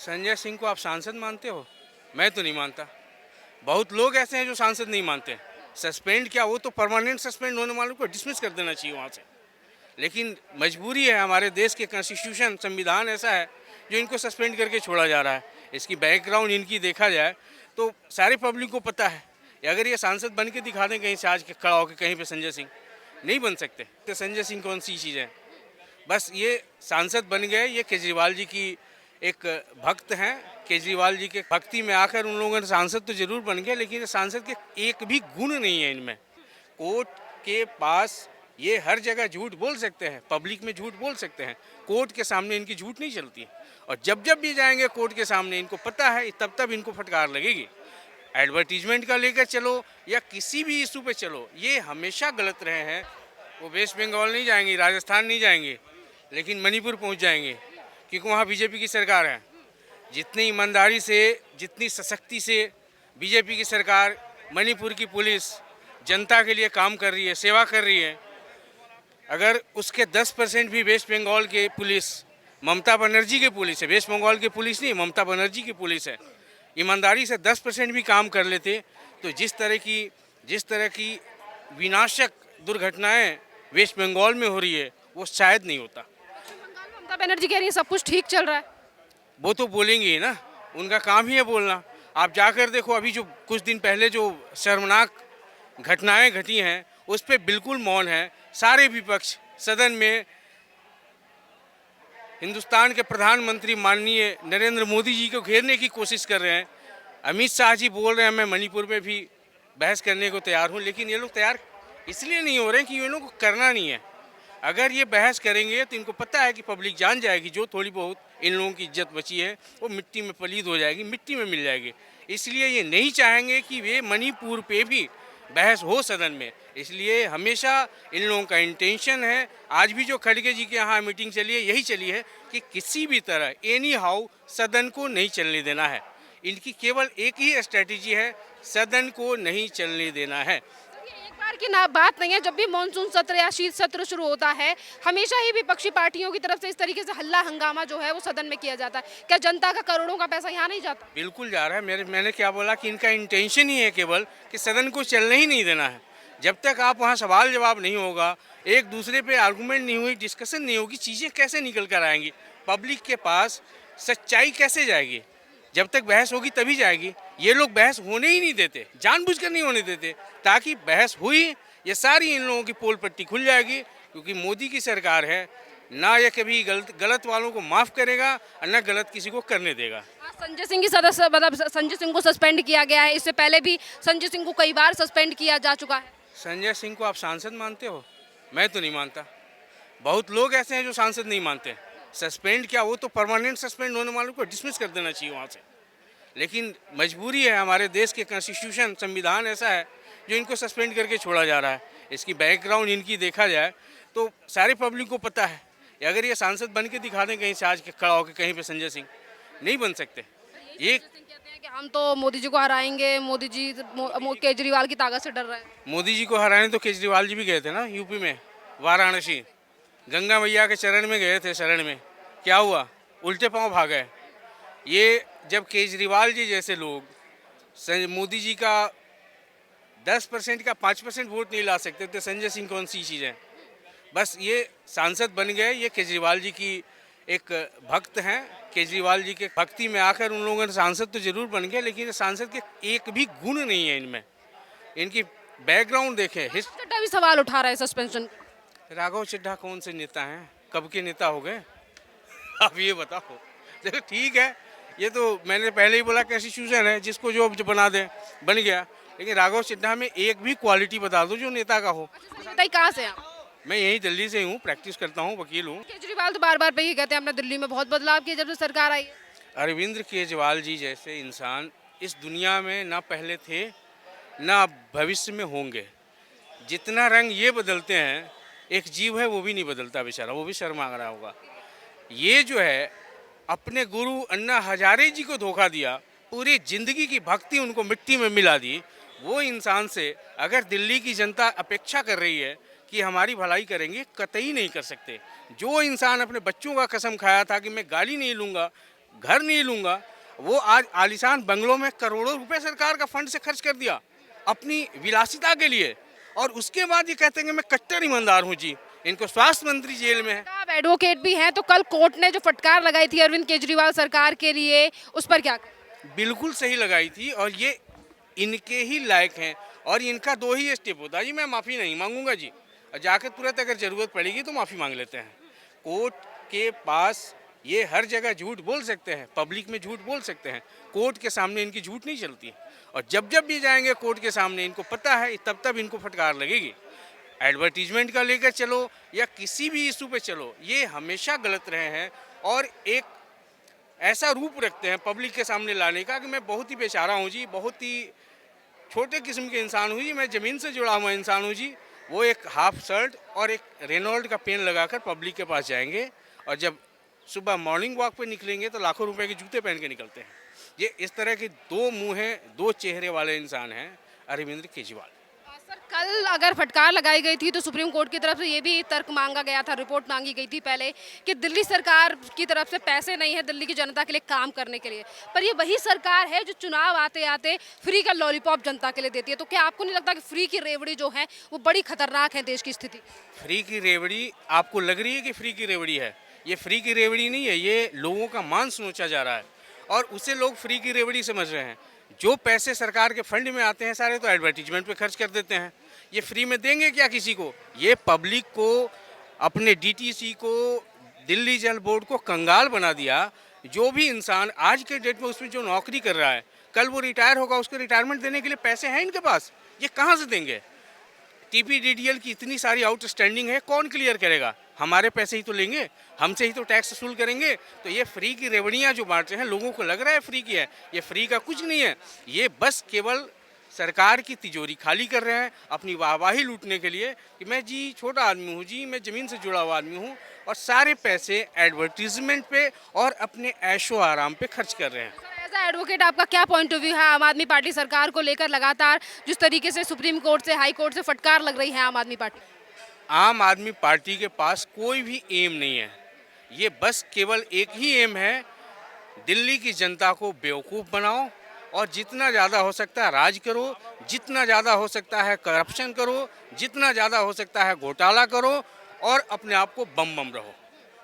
संजय सिंह को आप सांसद मानते हो? मैं तो नहीं मानता। बहुत लोग ऐसे हैं जो सांसद नहीं मानते। सस्पेंड क्या, वो तो परमानेंट सस्पेंड होने वालों को डिसमिस कर देना चाहिए वहाँ से। लेकिन मजबूरी है, हमारे देश के कॉन्स्टिट्यूशन संविधान ऐसा है जो इनको सस्पेंड करके छोड़ा जा रहा है। इसकी बैकग्राउंड इनकी देखा जाए तो सारे पब्लिक को पता है। अगर ये सांसद बन के दिखा दें कहीं से आज के खड़ा होकर कहीं पे संजय सिंह, नहीं बन सकते। तो संजय सिंह कौन सी चीज़ है? बस ये सांसद बन गए, ये केजरीवाल जी की एक भक्त हैं। केजरीवाल जी के भक्ति में आकर उन लोगों ने सांसद तो जरूर बन गए, लेकिन सांसद के एक भी गुण नहीं है इनमें। कोर्ट के पास ये हर जगह झूठ बोल सकते हैं, पब्लिक में झूठ बोल सकते हैं, कोर्ट के सामने इनकी झूठ नहीं चलती। और जब जब भी जाएंगे कोर्ट के सामने, इनको पता है तब तब इनको फटकार लगेगी। एडवर्टीजमेंट का लेकर चलो या किसी भी इशू पे चलो, ये हमेशा गलत रहे हैं। वो वेस्ट बंगाल नहीं जाएंगे, राजस्थान नहीं जाएंगे, लेकिन मणिपुर पहुंच जाएंगे, क्योंकि वहाँ बीजेपी की सरकार है। जितनी ईमानदारी से, जितनी सशक्ति से बीजेपी की सरकार, मणिपुर की पुलिस जनता के लिए काम कर रही है, सेवा कर रही है। अगर उसके 10% भी वेस्ट बंगाल के पुलिस, ममता बनर्जी की पुलिस है, वेस्ट बंगाल की पुलिस नहीं, ममता बनर्जी की पुलिस है, ईमानदारी से 10% भी काम कर लेते तो जिस तरह की विनाशक दुर्घटनाएं वेस्ट बंगाल में हो रही है वो शायद नहीं होता। ममता बनर्जी कह रही है सब कुछ ठीक चल रहा है। वो तो बोलेंगे ही ना, उनका काम ही है बोलना। आप जाकर देखो, अभी जो कुछ दिन पहले जो शर्मनाक घटनाएं घटी हैं उस पर बिल्कुल मौन है। सारे विपक्ष सदन में हिंदुस्तान के प्रधानमंत्री माननीय नरेंद्र मोदी जी को घेरने की कोशिश कर रहे हैं। अमित शाह जी बोल रहे हैं मैं मणिपुर में भी बहस करने को तैयार हूं, लेकिन ये लोग तैयार इसलिए नहीं हो रहे हैं कि ये लोगों को करना नहीं है। अगर ये बहस करेंगे तो इनको पता है कि पब्लिक जान जाएगी, जो थोड़ी बहुत इन लोगों की इज्जत बची है वो मिट्टी में पलीद हो जाएगी, मिट्टी में मिल जाएगी। इसलिए ये नहीं चाहेंगे कि वे मणिपुर पे भी बहस हो सदन में। इसलिए हमेशा इन लोगों का इंटेंशन है, आज भी जो खड़गे जी के यहाँ मीटिंग चली है यही चली है कि किसी भी तरह एनी हाउ सदन को नहीं चलने देना है। इनकी केवल एक ही स्ट्रेटेजी है, सदन को नहीं चलने देना है। एक बार की ना बात नहीं है, जब भी मानसून सत्र या शीत सत्र शुरू होता है हमेशा ही विपक्षी पार्टियों की तरफ से इस तरीके से हल्ला हंगामा जो है वो सदन में किया जाता है। क्या जनता का करोड़ों का पैसा यहाँ नहीं जाता? बिल्कुल जा रहा है। मैंने क्या बोला कि इनका इंटेंशन ही है केवल कि सदन को चलने ही नहीं देना है। जब तक आप वहाँ सवाल जवाब नहीं होगा, एक दूसरे पे आर्गूमेंट नहीं हुई, डिस्कशन नहीं होगी, चीज़ें कैसे निकल कर आएंगी, पब्लिक के पास सच्चाई कैसे जाएगी? जब तक बहस होगी तभी जाएगी। ये लोग बहस होने ही नहीं देते, जानबूझकर नहीं होने देते, ताकि बहस हुई ये सारी इन लोगों की पोल पट्टी खुल जाएगी। क्योंकि मोदी की सरकार है ना, ये कभी गलत वालों को माफ़ करेगा और ना गलत किसी को करने देगा। आज संजय सिंह की सदस्य मतलब संजय सिंह को सस्पेंड किया गया है, इससे पहले भी संजय सिंह को कई बार सस्पेंड किया जा चुका है। संजय सिंह को आप सांसद मानते हो? मैं तो नहीं मानता। बहुत लोग ऐसे हैं जो सांसद नहीं मानते। सस्पेंड क्या, वो तो परमानेंट सस्पेंड होने वालों को डिसमिस कर देना चाहिए वहाँ से। लेकिन मजबूरी है, हमारे देश के कॉन्स्टिट्यूशन संविधान ऐसा है जो इनको सस्पेंड करके छोड़ा जा रहा है। इसकी बैकग्राउंड इनकी देखा जाए तो सारे पब्लिक को पता है। अगर ये सांसद बन के दिखा दें कहीं से आज के खड़ा होकर कहीं पे संजय सिंह, नहीं बन सकते। ये कहते हैं कि हम तो मोदी जी को हराएंगे, मोदी जी केजरीवाल की ताकत से डर रहे हैं। मोदी जी को हराने तो केजरीवाल जी भी गए थे ना, यूपी में वाराणसी, गंगा मैया के चरण में गए थे। शरण में क्या हुआ? उल्टे पांव भाग गए। ये जब केजरीवाल जी जैसे लोग मोदी जी का 10% का 5% वोट नहीं ला सकते तो संजय सिंह कौन सी चीज़ है? बस ये सांसद बन गए, ये केजरीवाल जी की एक भक्त हैं। केजरीवाल जी के भक्ति में आकर उन लोगों ने सांसद तो जरूर बन गए, लेकिन सांसद के एक भी गुण नहीं है इनमें। इनकी बैकग्राउंड देखें। चड्ढा भी सवाल उठा रहा है सस्पेंशन। राघव चड्ढा कौन से नेता हैं? कब के नेता हो गए? आप ये बताओ। देखो ठीक है, ये तो मैंने पहले ही बोला कॉन्स्टिट्यूशन है, जिसको जो बना दे बन गया। लेकिन राघव चड्ढा में एक भी क्वालिटी बता दो जो नेता का हो। बताइए कहाँ से आप? मैं यहीं दिल्ली से हूँ, प्रैक्टिस करता हूँ, वकील हूँ। केजरीवाल तो बार बार पे ही कहते हैं हमने दिल्ली में बहुत बदलाव किया जब से सरकार आई है। अरविंद केजरीवाल जी जैसे इंसान इस दुनिया में ना पहले थे ना भविष्य में होंगे। जितना रंग ये बदलते हैं, एक जीव है वो भी नहीं बदलता बेचारा, वो भी शर्मा रहा होगा। ये जो है अपने गुरु अन्ना हजारे जी को धोखा दिया, पूरी जिंदगी की भक्ति उनको मिट्टी में मिला दी। वो इंसान से अगर दिल्ली की जनता अपेक्षा कर रही है कि हमारी भलाई करेंगे, कतई नहीं कर सकते। जो इंसान अपने बच्चों का कसम खाया था कि मैं गाली नहीं लूँगा, घर नहीं लूँगा, वो आज आलीशान बंगलों में करोड़ों रुपए सरकार का फंड से खर्च कर दिया अपनी विलासिता के लिए, और उसके बाद ये कहते हैं कि मैं कट्टर ईमानदार हूँ जी। इनको स्वास्थ्य मंत्री जेल में है। आप एडवोकेट भी हैं, तो कल कोर्ट ने जो फटकार लगाई थी अरविंद केजरीवाल सरकार के लिए, उस पर क्या कहें? बिल्कुल सही लगाई थी, और ये इनके ही लायक हैं, और इनका दो ही स्टेप होता है जी, मैं माफ़ी नहीं मांगूंगा जी, और जाकर तुरंत अगर ज़रूरत पड़ेगी तो माफ़ी मांग लेते हैं। कोर्ट के पास ये हर जगह झूठ बोल सकते हैं, पब्लिक में झूठ बोल सकते हैं, कोर्ट के सामने इनकी झूठ नहीं चलती। और जब जब भी जाएंगे कोर्ट के सामने, इनको पता है तब तब इनको फटकार लगेगी। एडवर्टीजमेंट का लेकर चलो या किसी भी इशू पे चलो, ये हमेशा गलत रहे हैं, और एक ऐसा रूप रखते हैं पब्लिक के सामने लाने का कि मैं बहुत ही बेचारा हूँ जी, बहुत ही छोटे किस्म के इंसान हूँ जी, मैं ज़मीन से जुड़ा हुआ इंसान हूँ जी। वो एक हाफ शर्ट और एक रेनॉल्ड का पेन लगाकर पब्लिक के पास जाएंगे, और जब सुबह मॉर्निंग वॉक पे निकलेंगे तो लाखों रुपए के जूते पहन के निकलते हैं। ये इस तरह के दो मुँह दो चेहरे वाले इंसान हैं अरविंद केजरीवाल। सर, कल अगर फटकार लगाई गई थी तो सुप्रीम कोर्ट की तरफ से ये भी तर्क मांगा गया था, रिपोर्ट मांगी गई थी पहले, कि दिल्ली सरकार की तरफ से पैसे नहीं है दिल्ली की जनता के लिए काम करने के लिए, पर ये वही सरकार है जो चुनाव आते आते फ्री का लॉलीपॉप जनता के लिए देती है। तो क्या आपको नहीं लगता कि फ्री की रेवड़ी जो है वो बड़ी खतरनाक है देश की स्थिति? फ्री की रेवड़ी आपको लग रही है कि फ्री की रेवड़ी है? ये फ्री की रेवड़ी नहीं है, ये लोगों का मांस नोचा जा रहा है, और उसे लोग फ्री की रेवड़ी समझ रहे हैं। जो पैसे सरकार के फंड में आते हैं सारे तो एडवर्टीजमेंट पे खर्च कर देते हैं। ये फ्री में देंगे क्या किसी को? ये पब्लिक को, अपने डीटीसी को, दिल्ली जल बोर्ड को कंगाल बना दिया। जो भी इंसान आज के डेट में उसमें जो नौकरी कर रहा है, कल वो रिटायर होगा, उसको रिटायरमेंट देने के लिए पैसे हैं इनके पास? ये कहाँ से देंगे? टीपीडीडीएल की इतनी सारी आउटस्टैंडिंग है, कौन क्लियर करेगा? हमारे पैसे ही तो लेंगे, हमसे ही तो टैक्स वसूल करेंगे। तो ये फ्री की रेवड़ियाँ जो बांटते हैं, लोगों को लग रहा है फ्री की है, ये फ्री का कुछ नहीं है। ये बस केवल सरकार की तिजोरी खाली कर रहे हैं अपनी वाहवाही लूटने के लिए, कि मैं जी छोटा आदमी हूँ जी, मैं ज़मीन से जुड़ा हुआ आदमी हूँ, और सारे पैसे एडवर्टीजमेंट पे और अपने ऐशो आराम पे खर्च कर रहे हैं। एज अ एडवोकेट आपका क्या पॉइंट ऑफ व्यू है आम आदमी पार्टी सरकार को लेकर? लगातार जिस तरीके से सुप्रीम कोर्ट से, हाई कोर्ट से फटकार लग रही है आम आदमी पार्टी। आम आदमी पार्टी के पास कोई भी एम नहीं है, ये बस केवल एक ही एम है, दिल्ली की जनता को बेवकूफ़ बनाओ, और जितना ज़्यादा हो सकता है राज करो, जितना ज़्यादा हो सकता है करप्शन करो, जितना ज़्यादा हो सकता है घोटाला करो, और अपने आप को बम बम रहो।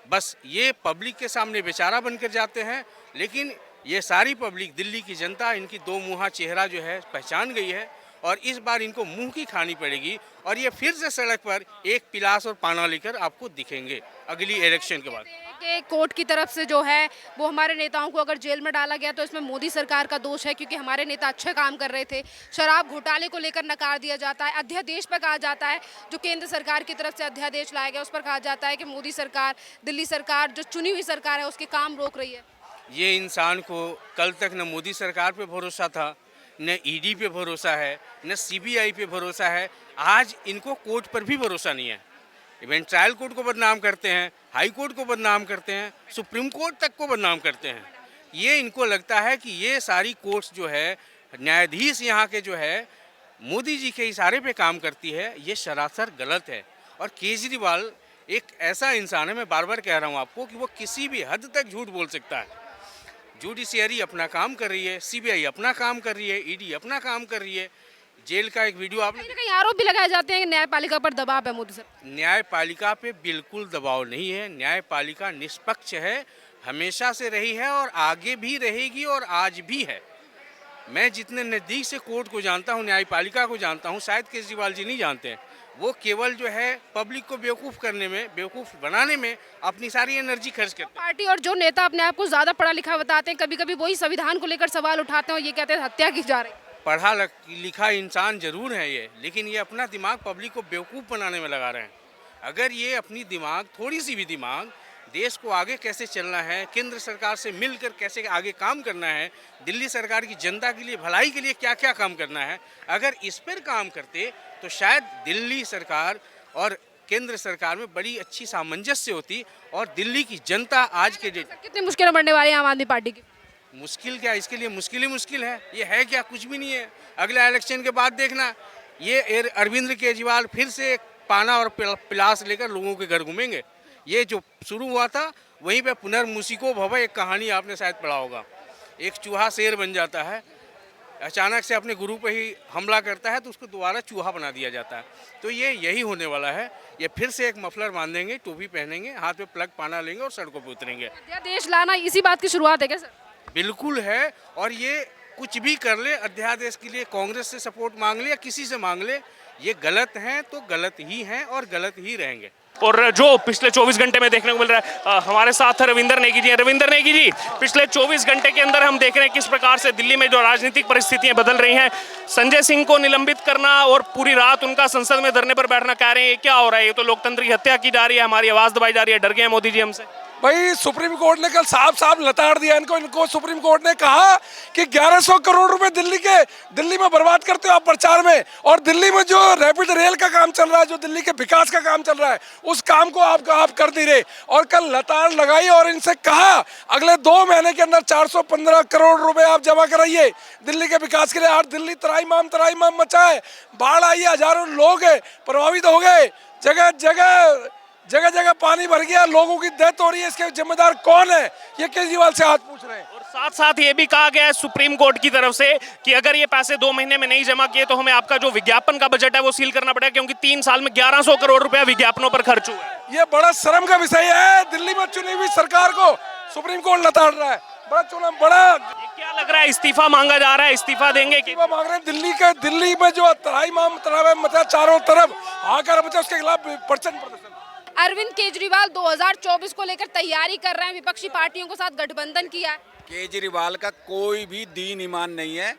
बस ये पब्लिक के सामने बेचारा बनकर जाते हैं, लेकिन ये सारी पब्लिक, दिल्ली की जनता, इनकी दो मुँहा चेहरा जो है पहचान गई है, और इस बार इनको मुंह की खानी पड़ेगी, और ये फिर से सड़क पर एक पिलास और पाना लेकर आपको दिखेंगे अगली इलेक्शन के बाद। कि कोर्ट की तरफ से जो है वो हमारे नेताओं को अगर जेल में डाला गया तो इसमें मोदी सरकार का दोष है, क्योंकि हमारे नेता अच्छे काम कर रहे थे। शराब घोटाले को लेकर नकार दिया जाता है, अध्यादेश पर कहा जाता है, जो केंद्र सरकार की तरफ से अध्यादेश लाया गया उस पर कहा जाता है कि मोदी सरकार, दिल्ली सरकार जो चुनी हुई सरकार है उसके काम रोक रही है। ये इंसान को कल तक न मोदी सरकार पे भरोसा था, न ईडी पे भरोसा है, न सीबीआई पे भरोसा है, आज इनको कोर्ट पर भी भरोसा नहीं है। इवन ट्रायल कोर्ट को बदनाम करते हैं, हाई कोर्ट को बदनाम करते हैं, सुप्रीम कोर्ट तक को बदनाम करते हैं। ये इनको लगता है कि ये सारी कोर्ट्स जो है, न्यायाधीश यहाँ के जो है मोदी जी के इशारे पे काम करती है, ये सरासर गलत है। और केजरीवाल एक ऐसा इंसान है, मैं बार बार कह रहा हूँ आपको, कि वो किसी भी हद तक झूठ बोल सकता है। जुडिशियरी अपना काम कर रही है, सीबीआई अपना काम कर रही है, ईडी अपना काम कर रही है। जेल का एक वीडियो आपने, कहीं ना कहीं आरोप भी लगाए जाते हैं कि न्यायपालिका पर दबाव है मोदी सरकार। न्यायपालिका पे बिल्कुल दबाव नहीं है, न्यायपालिका निष्पक्ष है, हमेशा से रही है, और आगे भी रहेगी, और आज भी है। मैं जितने नज़दीक से कोर्ट को जानता हूँ, न्यायपालिका को जानता हूँ, शायद केजरीवाल जी नहीं जानते हैं। वो केवल जो है पब्लिक को बेवकूफ़ करने में, बेवकूफ़ बनाने में अपनी सारी एनर्जी खर्च करते हैं। पार्टी और जो नेता अपने आप को ज्यादा पढ़ा लिखा बताते हैं, कभी कभी वही संविधान को लेकर सवाल उठाते हैं और ये कहते हैं हत्या की जा रही है। पढ़ा लिखा इंसान जरूर है ये, लेकिन ये अपना दिमाग पब्लिक को बेवकूफ़ बनाने में लगा रहे हैं। अगर ये अपनी दिमाग, थोड़ी सी भी दिमाग, देश को आगे कैसे चलना है, केंद्र सरकार से मिलकर कैसे आगे काम करना है, दिल्ली सरकार की जनता के लिए, भलाई के लिए क्या क्या काम करना है, अगर इस पर काम करते तो शायद दिल्ली सरकार और केंद्र सरकार में बड़ी अच्छी सामंजस्य होती, और दिल्ली की जनता आज के डेट। कितनी मुश्किलें बढ़ने वाली है आम आदमी पार्टी की? मुश्किल क्या, इसके लिए मुश्किल ही मुश्किल है। ये है क्या? कुछ भी नहीं है। अगला इलेक्शन के बाद देखना, ये अरविंद केजरीवाल फिर से पाना और पिलास लेकर लोगों के घर घूमेंगे। ये जो शुरू हुआ था वहीं पे पुनर्मुसिको भव एक कहानी आपने शायद पढ़ा होगा। एक चूहा शेर बन जाता है, अचानक से अपने गुरु पे ही हमला करता है तो उसको दोबारा चूहा बना दिया जाता है। तो ये यही होने वाला है। ये फिर से एक मफलर बांधेंगे, टोपी पहनेंगे, हाथ में प्लग पाना लेंगे और सड़कों पे उतरेंगे। अध्यादेश लाना इसी बात की शुरुआत है क्या सर? बिल्कुल है। और ये कुछ भी कर ले, अध्यादेश के लिए कांग्रेस से सपोर्ट मांग ले या किसी से मांग ले, ये गलत हैं तो गलत ही हैं और गलत ही रहेंगे। और जो पिछले 24 घंटे में देखने को मिल रहा है, हमारे साथ रविंदर नेगी जी हैं। रविंदर नेगी जी, पिछले 24 घंटे के अंदर हम देख रहे हैं किस प्रकार से दिल्ली में जो राजनीतिक परिस्थितियां बदल रही हैं। संजय सिंह को निलंबित करना और पूरी रात उनका संसद में धरने पर बैठना, कह रहे हैं ये क्या हो रहा है? ये तो लोकतंत्र की हत्या की जा रही है, हमारी आवाज दबाई जा रही है। डर गए मोदी जी हमसे? भाई सुप्रीम कोर्ट ने कल साफ साफ लताड़ दिया इनको सुप्रीम कोर्ट ने कहा कि 1100 करोड़ रुपए दिल्ली में बर्बाद करते हो आप प्रचार में, और दिल्ली में जो रैपिड रेल का काम चल रहा है, जो दिल्ली के विकास का काम चल रहा है, उस काम को आप कर नहीं रहे। और कल लताड़ लगाई और इनसे कहा अगले 2 महीने के अंदर 415 करोड़ रुपए आप जमा कराइए दिल्ली के विकास के लिए। आज दिल्ली तराई मचा है, बाढ़ आई है, हजारों लोग प्रभावित हो गए, जगह जगह पानी भर गया, लोगों की डेथ हो रही है। इसके जिम्मेदार कौन है? ये केजरीवाल से हाथ पूछ रहे हैं। और साथ साथ ये भी कहा गया है सुप्रीम कोर्ट की तरफ से कि अगर ये पैसे 2 महीने में नहीं जमा किए तो हमें आपका जो विज्ञापन का बजट है वो सील करना पड़ेगा, क्योंकि 3 साल में 1100 करोड़ रुपया विज्ञापनों पर खर्च हुआ है। ये बड़ा शर्म का विषय है। दिल्ली में चुनी हुई सरकार को सुप्रीम कोर्ट लताड़ रहा है। बड़ा क्या लग रहा है, इस्तीफा मांगा जा रहा है? इस्तीफा देंगे कि मांग रहे हैं? दिल्ली में जो तराई मचा चारों तरफ हाहाकार मचा, उसके खिलाफ प्रदर्शन। अरविंद केजरीवाल 2024 को लेकर तैयारी कर रहे हैं, विपक्षी पार्टियों के साथ गठबंधन किया है। केजरीवाल का कोई भी दीन ईमान नहीं है।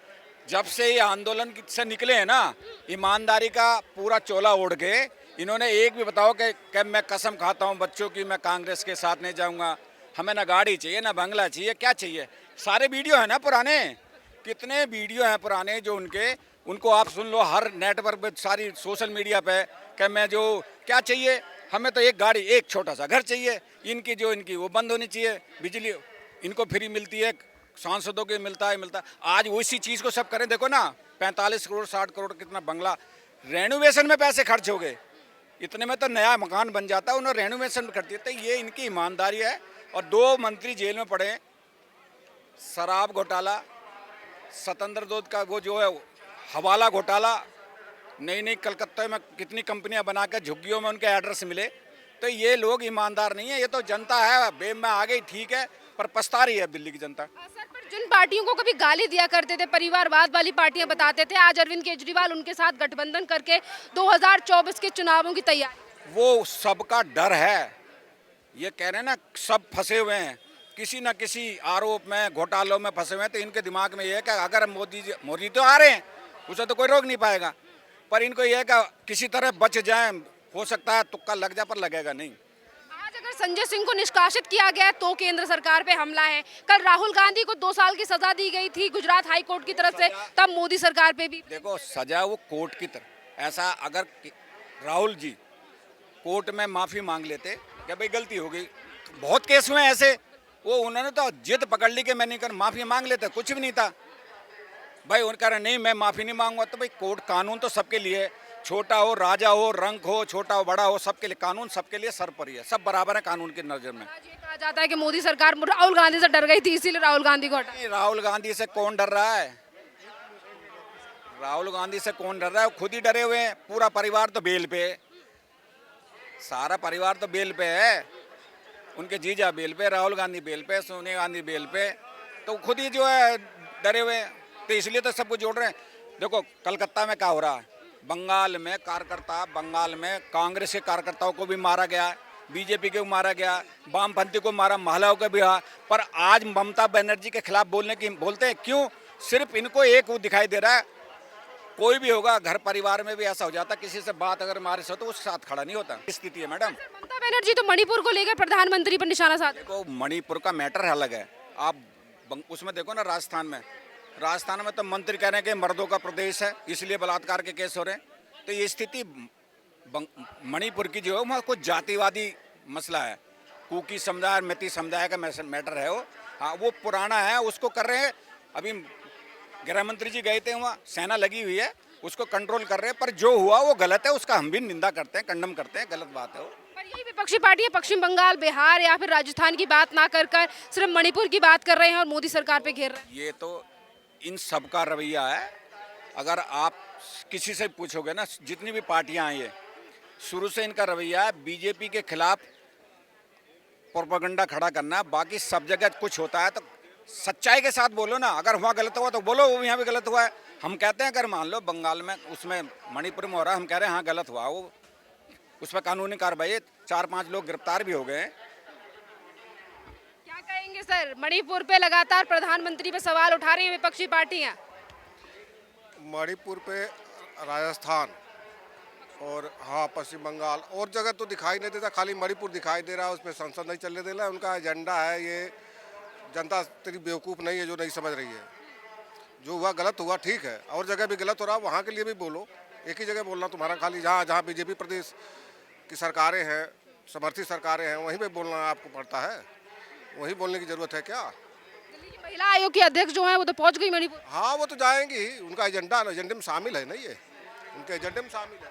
जब से ये आंदोलन से निकले हैं ना, ईमानदारी का पूरा चोला ओढ़ के इन्होंने एक भी बताओ कि मैं कसम खाता हूँ बच्चों की, मैं कांग्रेस के साथ नहीं जाऊँगा, हमें ना गाड़ी चाहिए ना बंगला चाहिए, क्या चाहिए? सारे वीडियो है ना पुराने, कितने वीडियो हैं पुराने जो उनको आप सुन लो हर नेटवर्क पे, सारी सोशल मीडिया पे, कि मैं जो क्या चाहिए, हमें तो एक गाड़ी, एक छोटा सा घर चाहिए, इनकी वो बंद होनी चाहिए, बिजली इनको फ्री मिलती है, सांसदों के मिलता है। आज उसी चीज़ को सब करें। देखो ना 45 करोड़ 60 करोड़ कितना बंगला रेनोवेशन में पैसे खर्च हो गए, इतने में तो नया मकान बन जाता है, उन्होंने रेनोवेशन कर दिया। तो ये इनकी ईमानदारी है। और 2 मंत्री जेल में पड़े, शराब घोटाला, स्वतंत्र दूध का वो जो है हवाला घोटाला, नई कलकत्ता में कितनी कंपनियां बना कर झुग्गियों में उनके एड्रेस मिले। तो ये लोग ईमानदार नहीं है। ये तो जनता है बेम में आ गई, ठीक है, पर पछता रही है दिल्ली की जनता। सर, पर जिन पार्टियों को कभी गाली दिया करते थे, परिवारवाद वाली पार्टियां बताते थे, आज अरविंद केजरीवाल उनके साथ गठबंधन करके 2024 के चुनावों की तैयारी। वो सबका डर है। ये कह रहे हैं ना, सब फंसे हुए हैं किसी न किसी आरोप में, घोटालों में फंसे हुए हैं। तो इनके दिमाग में ये है कि अगर मोदी तो आ रहे हैं, उसे तो कोई रोक नहीं पाएगा, पर इनको ये है कि किसी तरह बच जाए, हो सकता है तुक्का लग जाए, पर लगेगा नहीं। आज अगर संजय सिंह को निष्कासित किया गया तो केंद्र सरकार पे हमला है। कल राहुल गांधी को 2 साल की सजा दी गई थी गुजरात हाई कोर्ट की तरफ से, तब मोदी सरकार पे भी देखो सजा वो कोर्ट की तरफ। ऐसा अगर राहुल जी कोर्ट में माफी मांग लेते कि भाई गलती हो गई, बहुत केस हुए ऐसे, वो उन्होंने तो जिद पकड़ ली कि मैं नहीं कर, माफी मांग लेते, कुछ भी नहीं था भाई। उनका नहीं मैं माफी नहीं मांगूंगा। तो भाई कोर्ट, कानून तो सबके लिए, छोटा हो, राजा हो, रंक हो, छोटा हो, बड़ा हो, सबके लिए कानून, सबके लिए सर पर ही है, सब बराबर है कानून की नजर में। आज ये कहा जाता है कि मोदी सरकार राहुल गांधी से डर गई थी, इसीलिए राहुल गांधी को हटाया। राहुल गांधी से कौन डर रहा है? राहुल गांधी से कौन डर रहा है? खुद ही डरे हुए हैं। पूरा परिवार तो बेल पे, सारा परिवार तो बेल पे है। उनके जीजा बेल पे, राहुल गांधी बेल पे, सोनिया गांधी बेल पे, तो खुद ही जो है डरे हुए हैं। तो इसलिए तो सबको जोड़ रहे हैं। देखो कलकत्ता में क्या हो रहा है, बंगाल में कांग्रेस के कार्यकर्ताओं को भी मारा गया, बीजेपी को मारा गया, वामपंथी को मारा, महिलाओं को भी। पर आज ममता बनर्जी के खिलाफ बोलते हैं क्यों? सिर्फ इनको एक वो दिखाई दे रहा है, कोई भी होगा घर परिवार में भी ऐसा हो जाता, किसी से बात अगर हमारे से तो उसके साथ खड़ा नहीं होता। स्थिति है मैडम। ममता बनर्जी तो मणिपुर को लेकर प्रधानमंत्री पर निशाना साधा। देखो मणिपुर का मैटर अलग है, आप उसमें देखो ना, राजस्थान में तो मंत्री कह रहे हैं कि मर्दों का प्रदेश है, इसलिए बलात्कार के केस हो रहे हैं। तो ये स्थिति मणिपुर की जो है वहाँ कुछ जातिवादी मसला है, कुकी समुदाय, मैती समुदाय का मैटर है वो। हाँ वो पुराना है, उसको कर रहे हैं। अभी गृह मंत्री जी गए थे वहाँ, सेना लगी हुई है, उसको कंट्रोल कर रहे हैं। पर जो हुआ वो गलत है, उसका हम भी निंदा करते हैं, कंडम करते हैं, गलत बात है वो। पर यही विपक्षी पार्टियां पश्चिम बंगाल, बिहार या फिर राजस्थान की बात ना कर कर सिर्फ मणिपुर की बात कर रहे हैं और मोदी सरकार पे घेर रहे हैं। ये तो इन सब का रवैया है। अगर आप किसी से पूछोगे ना, जितनी भी पार्टियां हैं ये, शुरू से इनका रवैया है बीजेपी के खिलाफ प्रोपेगेंडा खड़ा करना। बाकी सब जगह कुछ होता है तो सच्चाई के साथ बोलो ना। अगर वहाँ गलत हुआ तो बोलो वो यहाँ भी गलत हुआ है। हम कहते हैं अगर मान लो बंगाल में, उसमें मणिपुर में हो रहा है, हम कह रहे हैं हाँ गलत हुआ, वो उस पर कानूनी कार्रवाई, 4-5 लोग गिरफ्तार भी हो गए हैं। क्या कहेंगे सर, मणिपुर पे लगातार प्रधानमंत्री पे सवाल उठा रही हैं विपक्षी पार्टियां। मणिपुर पे, राजस्थान और हाँ पश्चिम बंगाल और जगह तो दिखाई नहीं देता, खाली मणिपुर दिखाई दे रहा है। उसमें संसद नहीं चलने दे रहा है। उनका एजेंडा है ये। जनता तेरी बेवकूफ़ नहीं है जो नहीं समझ रही है। जो हुआ गलत हुआ, ठीक है। और जगह भी गलत हो रहा, वहाँ के लिए भी बोलो। एक ही जगह बोलना तुम्हारा खाली, जहाँ जहाँ बीजेपी प्रदेश की सरकारें हैं, समर्थित सरकारें हैं, वहीं पे बोलना आपको पड़ता है। वहीं बोलने की ज़रूरत है क्या? दिल्ली की महिला आयोग की अध्यक्ष जो है वो तो पहुंच गई मणिपुर। हाँ वो तो जाएंगी ही। उनका एजेंडे में शामिल है ना, ये उनके एजेंडे में शामिल है।